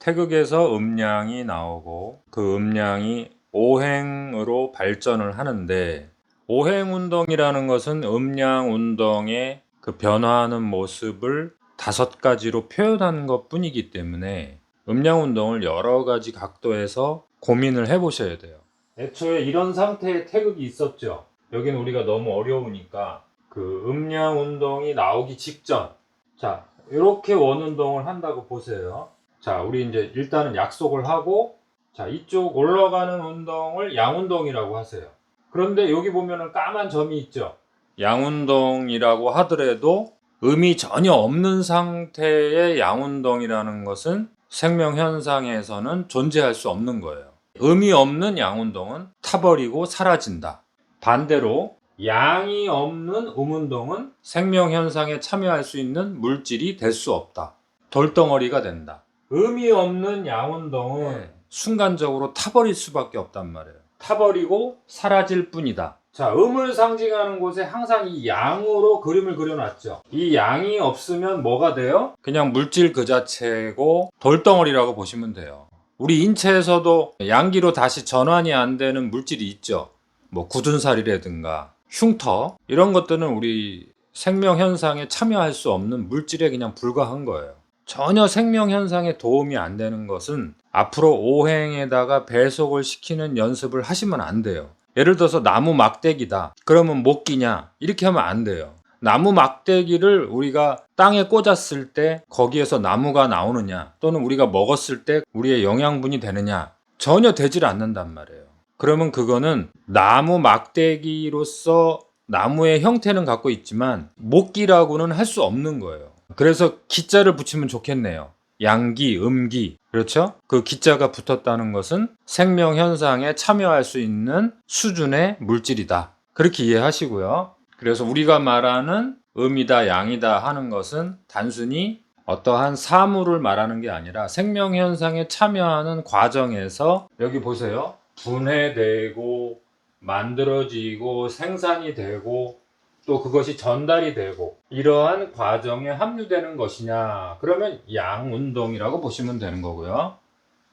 태극에서 음량이 나오고 그 음량이 오행으로 발전을 하는데, 오행운동이라는 것은 음량운동의 그 변화하는 모습을 5가지로 표현하는 것 뿐이기 때문에 음량운동을 여러 가지 각도에서 고민을 해보셔야 돼요. 애초에 이런 상태의 태극이 있었죠. 여기는 우리가 너무 어려우니까 그 음량운동이 나오기 직전, 자, 이렇게 원운동을 한다고 보세요. 자, 우리 이제 일단은 약속을 하고, 자, 이쪽 올라가는 운동을 양운동이라고 하세요. 그런데 여기 보면은 까만 점이 있죠. 양운동이라고 하더라도 음이 전혀 없는 상태의 양운동이라는 것은 생명현상에서는 존재할 수 없는 거예요. 음이 없는 양운동은 타버리고 사라진다. 반대로 양이 없는 음운동은 생명현상에 참여할 수 있는 물질이 될 수 없다. 돌덩어리가 된다. 음이 없는 양운동은 순간적으로 타버릴 수밖에 없단 말이에요. 타버리고 사라질 뿐이다. 자, 음을 상징하는 곳에 항상 이 양으로 그림을 그려놨죠. 이 양이 없으면 뭐가 돼요? 그냥 물질 그 자체고 돌덩어리라고 보시면 돼요. 우리 인체에서도 양기로 다시 전환이 안 되는 물질이 있죠. 뭐 굳은 살이라든가 흉터, 이런 것들은 우리 생명 현상에 참여할 수 없는 물질에 그냥 불과한 거예요. 전혀 생명 현상에 도움이 안 되는 것은 앞으로 오행에다가 배속을 시키는 연습을 하시면 안 돼요. 예를 들어서 나무 막대기다. 그러면 못 끼냐? 이렇게 하면 안 돼요. 나무 막대기를 우리가 땅에 꽂았을 때 거기에서 나무가 나오느냐, 또는 우리가 먹었을 때 우리의 영양분이 되느냐, 전혀 되질 않는단 말이에요. 그러면 그거는 나무 막대기로서 나무의 형태는 갖고 있지만 목기라고는 할 수 없는 거예요. 그래서 기자를 붙이면 좋겠네요. 양기, 음기. 그렇죠? 그 기자가 붙었다는 것은 생명 현상에 참여할 수 있는 수준의 물질이다. 그렇게 이해하시고요. 그래서 우리가 말하는 음이다, 양이다 하는 것은 단순히 어떠한 사물을 말하는 게 아니라 생명 현상에 참여하는 과정에서, 여기 보세요. 분해되고 만들어지고 생산이 되고 또 그것이 전달이 되고 이러한 과정에 합류되는 것이냐, 그러면 양운동이라고 보시면 되는 거고요.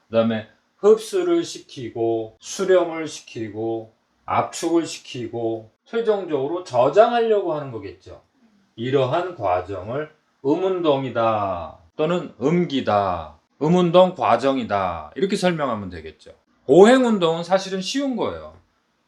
그 다음에 흡수를 시키고 수렴을 시키고 압축을 시키고 최종적으로 저장하려고 하는 거겠죠. 이러한 과정을 음운동이다 또는 음기다, 음운동 과정이다, 이렇게 설명하면 되겠죠. 오행운동은 사실은 쉬운 거예요.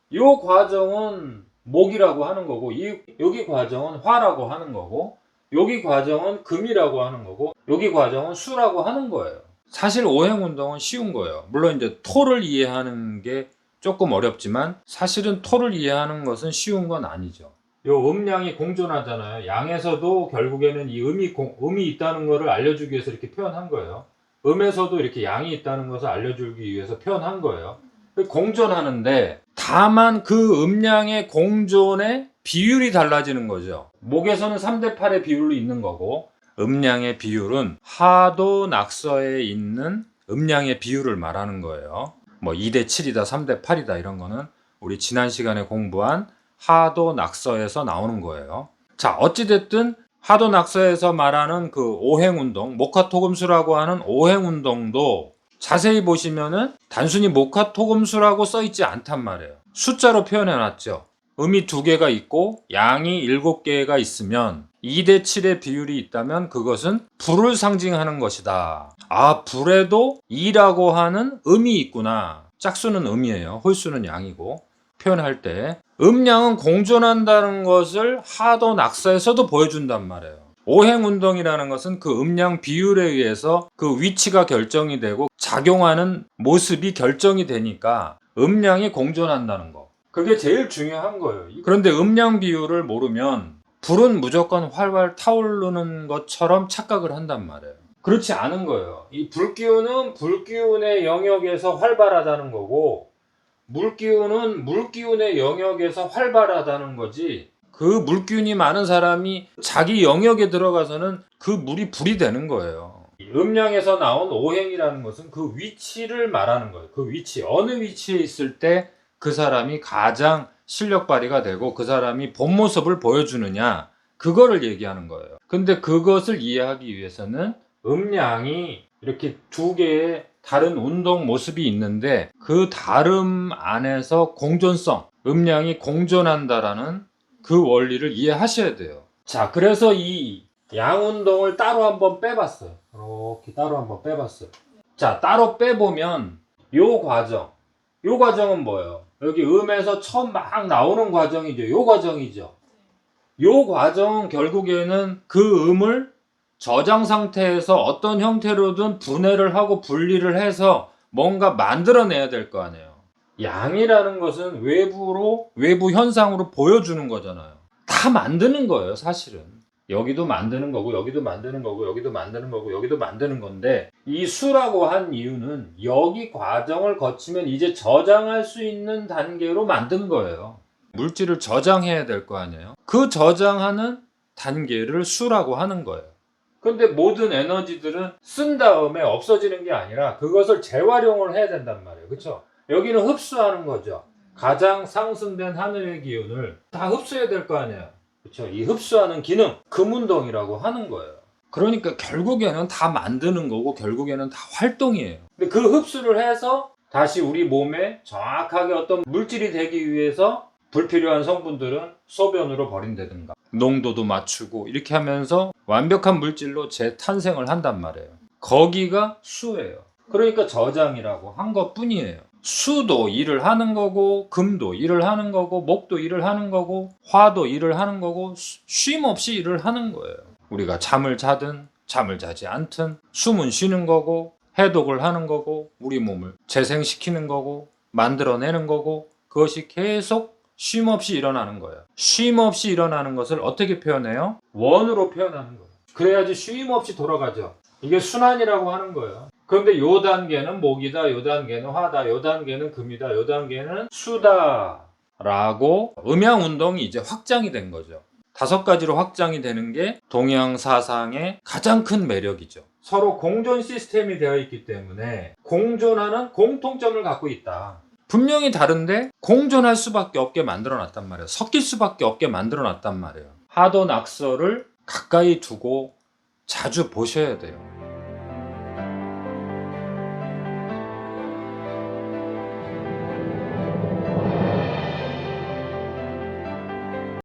이 과정은 목이라고 하는 거고, 여기 과정은 화라고 하는 거고, 여기 과정은 금이라고 하는 거고, 여기 과정은 수라고 하는 거예요. 사실 오행운동은 쉬운 거예요. 물론 이제 토를 이해하는 게 조금 어렵지만 사실은 토를 이해하는 것은 쉬운 건 아니죠. 요 음양이 공존하잖아요. 양에서도 결국에는 이 음이 있다는 것을 알려주기 위해서 이렇게 표현한 거예요. 음에서도 이렇게 양이 있다는 것을 알려주기 위해서 표현한 거예요. 공존하는데 다만 그 음량의 공존의 비율이 달라지는 거죠. 목에서는 3대8의 비율로 있는 거고, 음량의 비율은 하도 낙서에 있는 음량의 비율을 말하는 거예요. 뭐 2대7이다 3대8이다 이런 거는 우리 지난 시간에 공부한 하도 낙서에서 나오는 거예요. 자, 어찌됐든 하도 낙서에서 말하는 그 오행운동, 목화토금수라고 하는 오행운동도 자세히 보시면은 단순히 목화토금수라고 써있지 않단 말이에요. 숫자로 표현해놨죠. 음이 2개가 있고 양이 7개가 있으면 2대7의 비율이 있다면 그것은 불을 상징하는 것이다. 아, 불에도 2라고 하는 음이 있구나. 짝수는 음이에요. 홀수는 양이고. 표현할 때 음양은 공존한다는 것을 하도 낙서에서도 보여준단 말이에요. 오행운동이라는 것은 그 음양 비율에 의해서 그 위치가 결정이 되고 작용하는 모습이 결정이 되니까 음량이 공존한다는 거, 그게 제일 중요한 거예요. 그런데 음량 비율을 모르면 불은 무조건 활활 타오르는 것처럼 착각을 한단 말이에요. 그렇지 않은 거예요. 이 불기운은 불기운의 영역에서 활발하다는 거고, 물기운은 물기운의 영역에서 활발하다는 거지, 그 물기운이 많은 사람이 자기 영역에 들어가서는 그 물이 불이 되는 거예요. 음량에서 나온 오행이라는 것은 그 위치를 말하는 거예요. 그 위치, 어느 위치에 있을 때 그 사람이 가장 실력 발휘가 되고 그 사람이 본 모습을 보여주느냐, 그거를 얘기하는 거예요. 근데 그것을 이해하기 위해서는 음량이 이렇게 두 개의 다른 운동 모습이 있는데 그 다름 안에서 공존성, 음량이 공존한다라는 그 원리를 이해하셔야 돼요. 자, 그래서 이 양운동을 따로 한번 빼봤어요. 이렇게 따로 한번 빼봤어요. 자, 따로 빼보면 요 과정은 뭐예요? 여기 음에서 처음 막 나오는 과정이죠. 요 과정이죠. 요 과정은 결국에는 그 음을 저장 상태에서 어떤 형태로든 분해를 하고 분리를 해서 뭔가 만들어내야 될 거 아니에요. 양이라는 것은 외부 현상으로 보여주는 거잖아요. 다 만드는 거예요, 사실은. 여기도 만드는 거고, 여기도 만드는 거고, 여기도 만드는 거고, 여기도 만드는 건데, 이 수라고 한 이유는 여기 과정을 거치면 이제 저장할 수 있는 단계로 만든 거예요. 물질을 저장해야 될 거 아니에요. 그 저장하는 단계를 수라고 하는 거예요. 근데 모든 에너지들은 쓴 다음에 없어지는 게 아니라 그것을 재활용을 해야 된단 말이에요. 그렇죠? 여기는 흡수하는 거죠. 가장 상승된 하늘의 기운을 다 흡수해야 될 거 아니에요. 그렇죠? 이 흡수하는 기능, 금운동이라고 하는 거예요. 그러니까 결국에는 다 만드는 거고 결국에는 다 활동이에요. 근데 그 흡수를 해서 다시 우리 몸에 정확하게 어떤 물질이 되기 위해서 불필요한 성분들은 소변으로 버린다든가 농도도 맞추고 이렇게 하면서 완벽한 물질로 재탄생을 한단 말이에요. 거기가 수예요. 그러니까 저장이라고 한 것뿐이에요. 수도 일을 하는 거고 금도 일을 하는 거고 목도 일을 하는 거고 화도 일을 하는 거고 쉼 없이 일을 하는 거예요. 우리가 잠을 자든 잠을 자지 않든 숨은 쉬는 거고 해독을 하는 거고 우리 몸을 재생시키는 거고 만들어내는 거고 그것이 계속 쉼 없이 일어나는 거예요. 쉼 없이 일어나는 것을 어떻게 표현해요? 원으로 표현하는 거예요. 그래야지 쉼 없이 돌아가죠. 이게 순환이라고 하는 거예요. 그런데 요 단계는 목이다, 요 단계는 화다, 요 단계는 금이다, 요 단계는 수다 라고 음양 운동이 이제 확장이 된 거죠. 5가지로 확장이 되는 게 동양 사상의 가장 큰 매력이죠. 서로 공존 시스템이 되어 있기 때문에 공존하는 공통점을 갖고 있다. 분명히 다른데 공존할 수밖에 없게 만들어 놨단 말이에요. 섞일 수밖에 없게 만들어 놨단 말이에요. 하도 낙서를 가까이 두고 자주 보셔야 돼요.